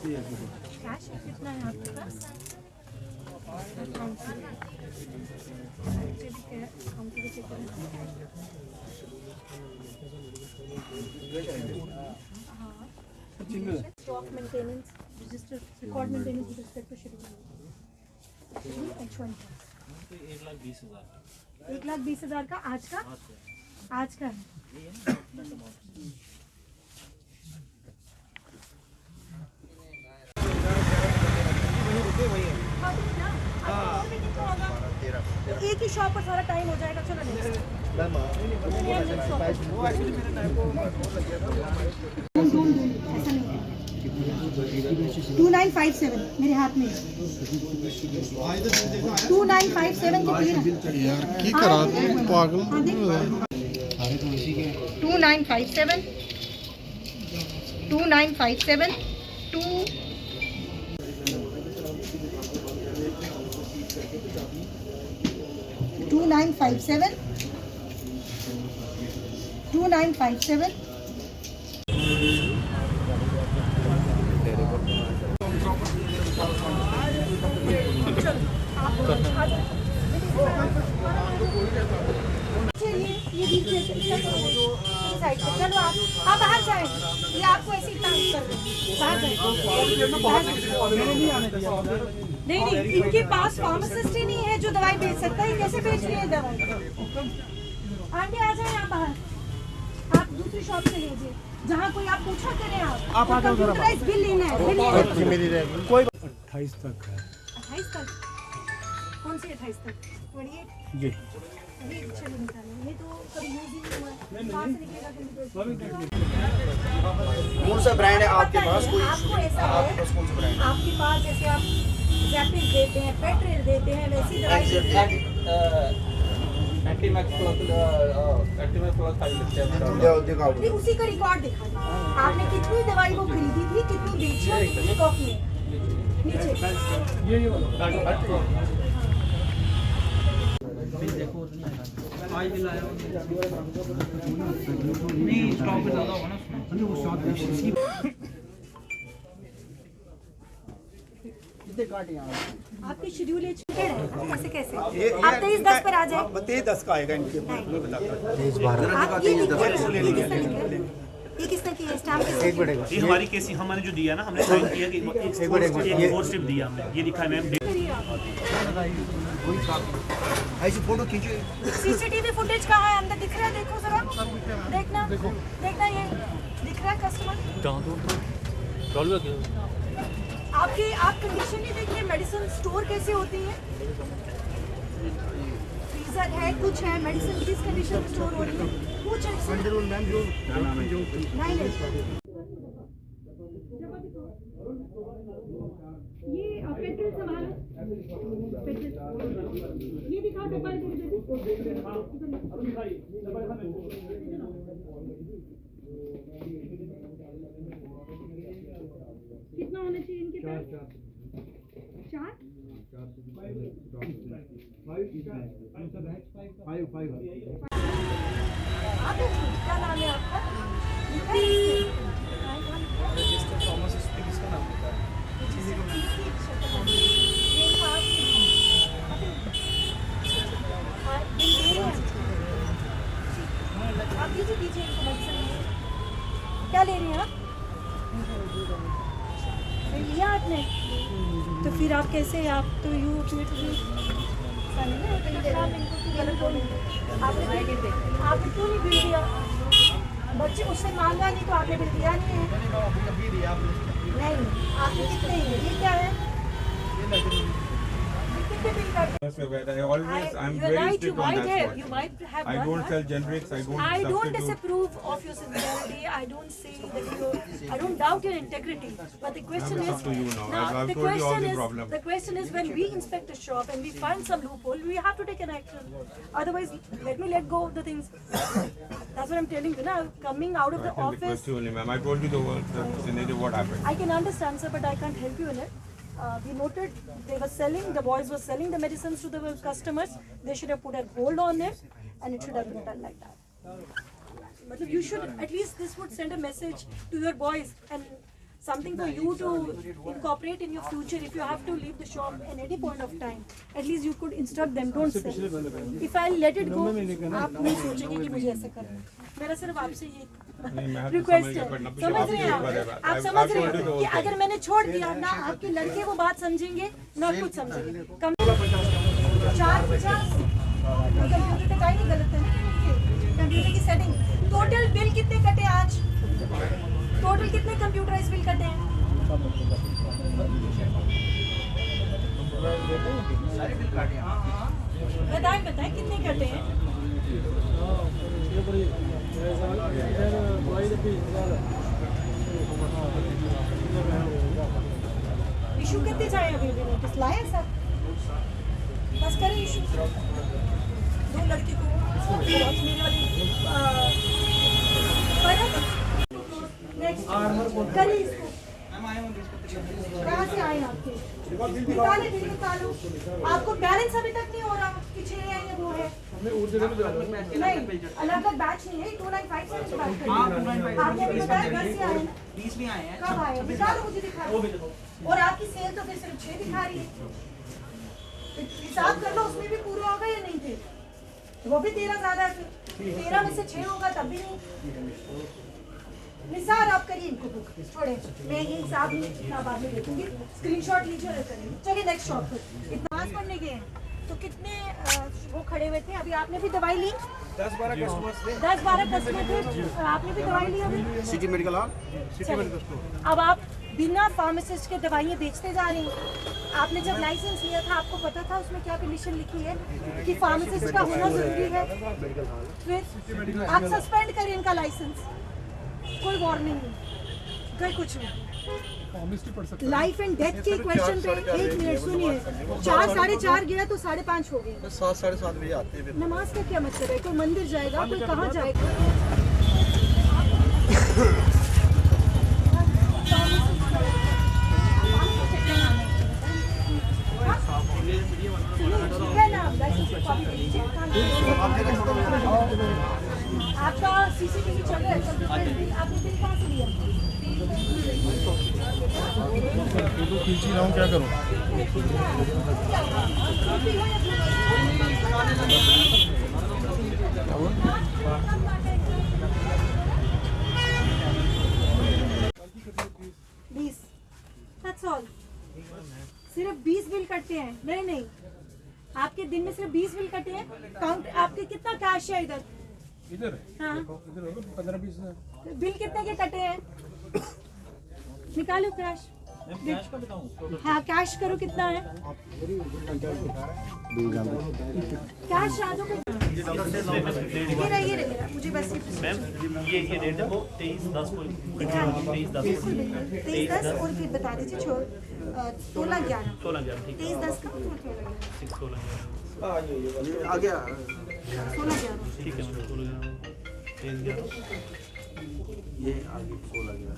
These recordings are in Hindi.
कैश कितना है आपके पास? Stock maintenance register record maintenance with respect to schedule H1 1,20,000 का आज का है। एक ही शॉप पर सारा टाइम हो जाएगा। चलो नेक्स्ट 2957 मेरे हाथ में 2957 के तीन यार की करा पागल 2957 2957 2957 चलो आप बाहर जाए। ये आपको ऐसे ही तंग कर रहे हैं। बाहर जाए। नहीं इनके पास फार्मासिस्ट ही नहीं है जो दवाई बेच सकता है। कैसे बेच रही है दवाई? आंटी आ जाए आप बाहर। आप दूसरी शॉप से लीजिए जहाँ कोई आप पूछा करें। आप कंप्यूटराइज बिल लेना है। कोई 28 तक है। 28 तक? कौन सी 28 तक? 28 जी ये तो कभी यूज ही नहीं हुआ। कहाँ से निकलेगा कंप्यूटर? कौन सा ब्रांड है आपके पास? कोई आपको ऐसा है कौन सा ब्रांड? आपके पास जैसे आप जैपिल देते हैं, पेट्रेल देते हैं, वैसी दवाई देते हैं। नहीं, उसी का रिकॉर्ड दिखा। आपने कितनी दवाई वो खरीदी थी, कितनी बेची और कितनी स्टॉक में? नीचे आपकी शेड्यूल है कैसे कैसे आप 23:10 पर आ जाए। 23:10 का आएगा इनके ये किस तरह की है स्टैम्प? ये हमारी केस हमने जो दिया ना, हमने साइन किया कि एक फोर स्ट्रिप दिया हमने। ये लिखा है मैम। ऐसी फोटो खींचिए। सीसीटीवी फुटेज कहाँ है? अंदर दिख रहा है? देखो जरा, देखना ये दिख रहा है कस्टमर। आपकी आप कंडीशन ही देखिए। मेडिसिन स्टोर कैसे होती है? फ्रीजर है, कुछ है, मेडिसिन किस कंडीशन में स्टोर हो रही है? कुछ है मैम जो नहीं ये पेट्रोल संभालो। ये दिखाओ डब्बा कितना होना चाहिए इनके पास? 4 क्या नाम है आपका? आप दीजिए इनको मेडिसिन। क्या ले रहे हैं आप? लिया आपने? तो फिर आप कैसे? आप तो आपने क्यों नहीं बिल दिया? बच्चे उससे मांगा नहीं तो आपने बिल दिया नहीं है। नहीं आपने कितने हैं? ये क्या है? I'm very strict on that spot. I don't sell generics. I don't disapprove of your sincerity. I don't say that I don't doubt your integrity. But the question is, up to you now. I've told you all the problem. the question is when we inspect a shop and we find some loophole, we have to take an action. Otherwise, let go of the things. That's what I'm telling you. Now, coming out of the I can office, request you only, ma'am. I told you the scenario what happened. I can understand, sir, but I can't help you in it. We noted the boys were selling the medicines to the customers. They should have put a hold on them and it should have been done like that. You should, at least this would send a message to your boys and something for you to incorporate in your future. If you have to leave the shop at any point of time, at least you could instruct them, don't sell. If I let it go, आप नहीं सोचेंगे कि मुझे ऐसा करना है. मेरा सिर्फ आपसे ये रिक्वेस्ट है, समझ रहे हैं आप समझ रहे हैं कि अगर मैंने छोड़ दिया ना, आपके लड़के वो बात समझेंगे ना कुछ समझेंगे. 450 कंप्यूटर का नहीं गलत है ना, कंप्यूटर की सेटिंग. टोटल बिल कितने कटे आज? टोटल कितने कंप्यूटराइज बिल कटे हैं? बताएं कितने कटे हैं? इशू कितने चाहिए अभी भी नोटिस लाए सर? बस करें इशू. 2 लड़की को मेरे वाली नेक्स्ट करिए इसको. कहाँ से आए आपके? निकाले बिल निकालो. आपको बैलेंस अभी तक नहीं हो रहा कि 6 है या 2 है? नहीं, अलग अलग बैच नहीं है. 2957 की बात करिए. आपने अभी बताया 10 से आए ना? 20 में आए हैं. कब आए? निकालो मुझे दिखा. और आपकी सेल तो फिर सिर्फ 6 दिखा रही है. हिसाब कर लो उसमें भी पूरा होगा या नहीं थे? वो भी 13 ज्यादा है. 13 में से 6 होगा तब भी नहीं. निसार आप करिए इनको बुक छोड़े. मैं ये हिसाब बाद में देखूंगी. स्क्रीनशॉट लीजिए और करिए. चलिए नेक्स्ट शॉप पर. इतना पढ़ने गए तो कितने वो खड़े हुए थे? अभी आपने भी दवाई ली? 10-12 कस्टमर्स थे. 10-12 कस्टमर थे. आपने भी दवाई ली अभी? City medical hall, city medical store. अब आप बिना फार्मासिस्ट के दवाइयाँ बेचते जा रही हैं. आपने जब लाइसेंस लिया था आपको पता था उसमें क्या कंडीशन लिखी है कि फार्मासिस्ट का होना जरूरी है? फिर आप सस्पेंड करें इनका लाइसेंस. कोई वार्निंग नहीं, कोई कुछ नहीं. लाइफ एंड डेथ के क्वेश्चन पे 1 मिनट सुनिए. 4 साढ़े 4 गया तो 5:30 हो गए. 7 साढ़े 7 बजे आते हैं. नमाज का क्या मतलब है? कोई मंदिर जाएगा, कोई कहाँ जाएगा? आपका सीसीटीवी चल रहा है. आपने बिल कहाँ से लिया? फोटो खींच ही रहा हूँ, क्या करूँ? 20. That's all. सिर्फ 20 बिल कटते हैं. नहीं, आपके दिन में सिर्फ 20 बिल कटे हैं. काउंट आपके कितना कैश है इधर? हाँ, इधर होगा 15-20 बिल कितने के कटे हैं? निकालो कैश. हाँ कैश करो. कितना है कैश? आजो को ये रहा मुझे बस. मैम ये रेट है वो 23-10 को 23-10 और फिर बता दीजिए 16-11 ठीक 23-10 का आ गया. 16-11 ठीक है. 16-11 ये आगे 16-11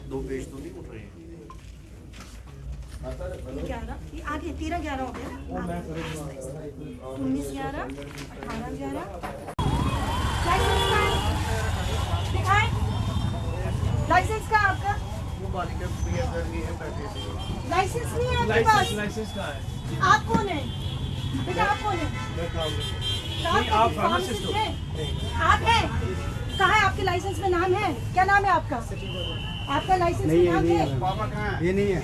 2 पेज तो नहीं उठ रहे हैं. 11 ये आगे 13-11 हो गया. 19-11 18-11 लाइसेंस का दिखाएं. लाइसेंस का आपका लाइसेंस नहीं है आपके पास? लाइसेंस कहाँ है? आप कौन है बेटा? आप कौन है? आप फार्मासिस्ट हो? आप हैं? कहाँ है आपके लाइसेंस में नाम है? क्या नाम है आपका? आपका लाइसेंस में नाम है? ये नहीं है.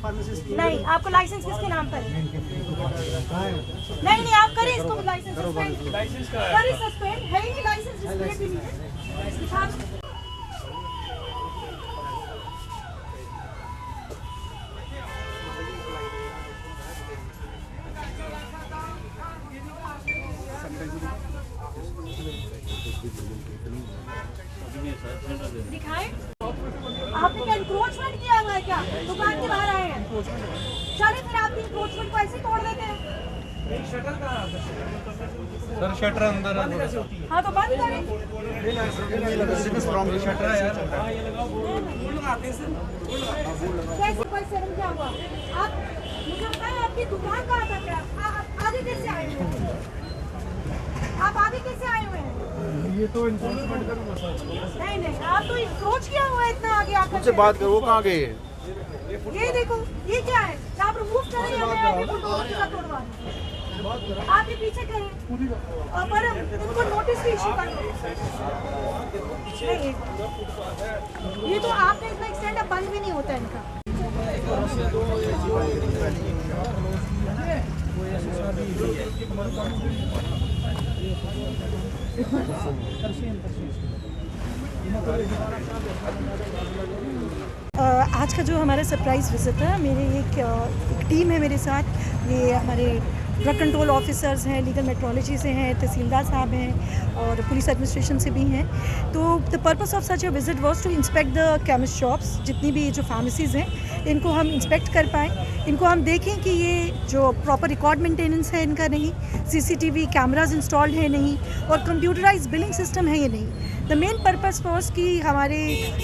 फार्मासिस्ट नहीं. आपको लाइसेंस किसके नाम पर है? नहीं आप करें इसको लाइसेंस सस्पेंड. करें सस्पेंड. है ही नहीं लाइसेंस. डिस्प्ले भी नहीं है. दिखाएं. आपने क्या इंक्रोचमेंट किया हुआ है क्या? दुकान के बाहर आए हैं. चलिए फिर आपकी इंक्रोचमेंट को ऐसे तोड़ देते हैं. सर शटर अंदर है. हाँ तो बंद करें. शटर है यार. कैसे कोई शर्म क्या हुआ? आप मुझे बताएं आपकी दुकान कहाँ तक है? आप आगे कैसे आए हुए हैं? आप आगे कैसे आए हुए हैं? ये तो इन्फोर्समेंट का भी मसला है। नहीं नहीं, आप तो इंक्रोच किया हुआ है इतना आगे आकर उनसे बात करो, वो कहाँ गए हैं? ये देखो, ये क्या है? आप रिमूव करें या मैं आगे तोड़वा दूं? आप ये पीछे करें पर इनको नोटिस भी इशू कर दो। नहीं, ये तो आपने इतना एक्सटेंड अब बंद भी नहीं होता इनका। आज का जो हमारा सरप्राइज़ विजिट है, मेरे एक टीम है मेरे साथ। ये हमारे ड्रग कंट्रोल ऑफिसर्स हैं, लीगल मेट्रोलॉजी से हैं, तहसीलदार साहब हैं और पुलिस एडमिनिस्ट्रेशन से भी हैं। तो the purpose of such a visit was to inspect the chemist shops, जितनी भी जो फार्मेसीज़ हैं इनको हम इंस्पेक्ट कर पाएँ, इनको हम देखें कि ये जो प्रॉपर रिकॉर्ड मेंटेनेंस है इनका नहीं, CCTV कैमराज इंस्टॉल्ड है नहीं और कंप्यूटराइज बिलिंग सिस्टम है ये नहीं। द मेन पर्पस वाज कि हमारे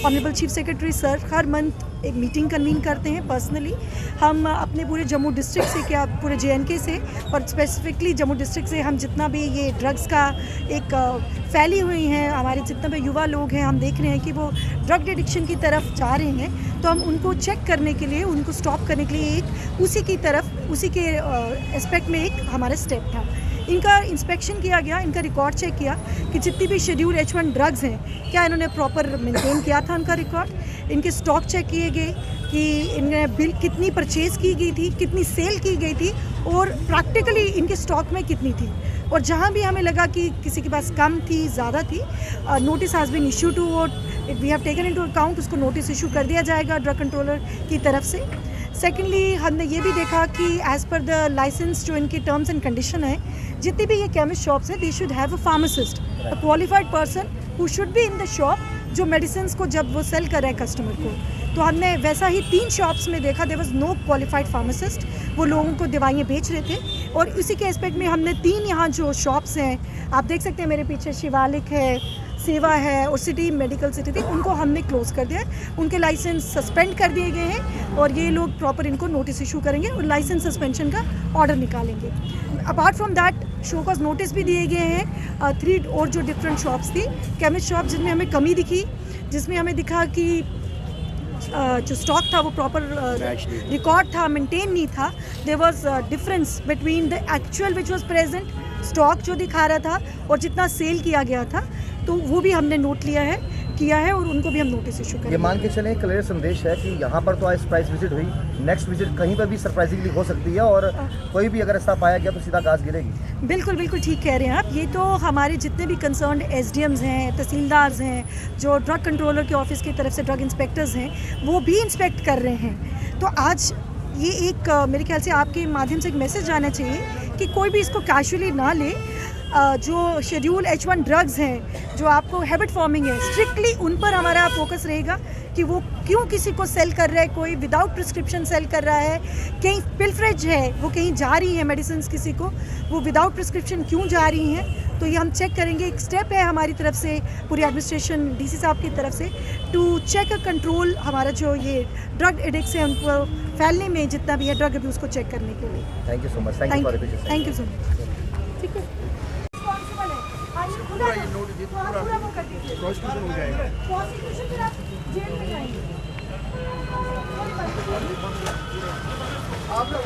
ऑनरेबल चीफ सेक्रेटरी सर हर मंथ एक मीटिंग कन्वीन करते हैं पर्सनली। हम अपने पूरे जम्मू डिस्ट्रिक्ट से, क्या पूरे JNK से और स्पेसिफिकली जम्मू डिस्ट्रिक्ट से हम जितना भी ये ड्रग्स का एक फैली हुई हैं, हमारे जितने भी युवा लोग हैं, हम देख रहे हैं कि वो ड्रग एडिक्शन की तरफ जा रहे हैं, तो हम उनको चेक करने के लिए, उनको स्टॉप करने के लिए एक उसी की तरफ, उसी के एस्पेक्ट में एक हमारा स्टेप था। इनका इंस्पेक्शन किया गया, इनका रिकॉर्ड चेक किया कि जितनी भी शेड्यूल H1 ड्रग्स हैं क्या इन्होंने प्रॉपर मेंटेन किया था उनका रिकॉर्ड। इनके स्टॉक चेक किए गए कि इनने बिल कितनी परचेज़ की गई थी, कितनी सेल की गई थी और प्रैक्टिकली इनके स्टॉक में कितनी थी। और जहाँ भी हमें लगा कि किसी के पास कम थी, ज़्यादा थी, notice has been issue to we have taken into account, उसको नोटिस इशू कर दिया जाएगा ड्रग कंट्रोलर की तरफ से। सेकेंडली हमने ये भी देखा कि एज़ पर द लाइसेंस जो इनकी टर्म्स एंड कंडीशन है, जितनी भी ये केमिस्ट शॉप्स हैं, they should have a pharmacist, a qualified person who should be in the shop, जो मेडिसिन को जब वो सेल कर रहे हैं कस्टमर को। तो हमने वैसा ही 3 शॉप्स में देखा, there was no qualified pharmacist, वो लोगों को दवाइयाँ बेच रहे थे। और इसी के एस्पेक्ट में हमने 3 यहाँ जो शॉप्स हैं, आप देख सकते हैं मेरे पीछे शिवालिक है, सेवा है और सिटी मेडिकल सिटी थी, उनको हमने क्लोज़ कर दिया। उनके लाइसेंस सस्पेंड कर दिए गए हैं और ये लोग प्रॉपर इनको नोटिस इशू करेंगे और लाइसेंस सस्पेंशन का ऑर्डर निकालेंगे। Apart from that show cause notice भी दिए गए हैं 3 और जो डिफरेंट शॉप्स थी, केमिस्ट शॉप, जिनमें हमें कमी दिखी, जिसमें हमें दिखा कि जो स्टॉक था वो प्रॉपर रिकॉर्ड था, मेंटेन नहीं था। There was difference between the actual which was present, stock जो दिखा रहा था और जितना सेल किया गया था, तो वो भी हमने नोट किया है और उनको भी हम नोटिस इशू करेंगे। ये मान के चलें क्लियर संदेश है कि यहाँ पर तो आज सरप्राइज विजिट हुई, नेक्स्ट विजिट कहीं पर भी सरप्राइजिंगली हो सकती है और कोई भी अगर ऐसा पाया गया तो सीधा गाज गिरेगी। बिल्कुल बिल्कुल ठीक कह रहे हैं आप। ये तो हमारे जितने भी कंसर्न्ड SDMs हैं, तहसीलदार्स हैं, जो ड्रग कंट्रोलर के ऑफिस की तरफ से ड्रग इंस्पेक्टर्स हैं, वो भी इंस्पेक्ट कर रहे हैं। तो आज ये एक मेरे ख्याल से आपके माध्यम से एक मैसेज जाना चाहिए कि कोई भी इसको कैजुअली ना ले। जो शेड्यूल H1 ड्रग्स हैं, जो आपको हैबिट फॉर्मिंग है, स्ट्रिक्टली उन पर हमारा फोकस रहेगा कि वो क्यों किसी को सेल कर रहा है, कोई विदाउट प्रिस्क्रिप्शन सेल कर रहा है, कहीं पिलफ्रेज है, वो कहीं जा रही है मेडिसिन किसी को, वो विदाउट प्रिस्क्रिप्शन क्यों जा रही हैं। तो ये हम चेक करेंगे। एक स्टेप है हमारी तरफ से, पूरी एडमिनिस्ट्रेशन DC साहब की तरफ से, टू चेक कंट्रोल हमारा जो ये ड्रग एडिक्ट्स है उनको फैलने में जितना भी है ड्रग अब्यूज़ को चेक करने के लिए। Thank you so much. Thank you so much. ठीक है, पूरा वो कर दीजिए, प्रोसिक्यूशन हो जाएगा। प्रोसिक्यूशन फिर आप जेल में जाएंगे। आप लोग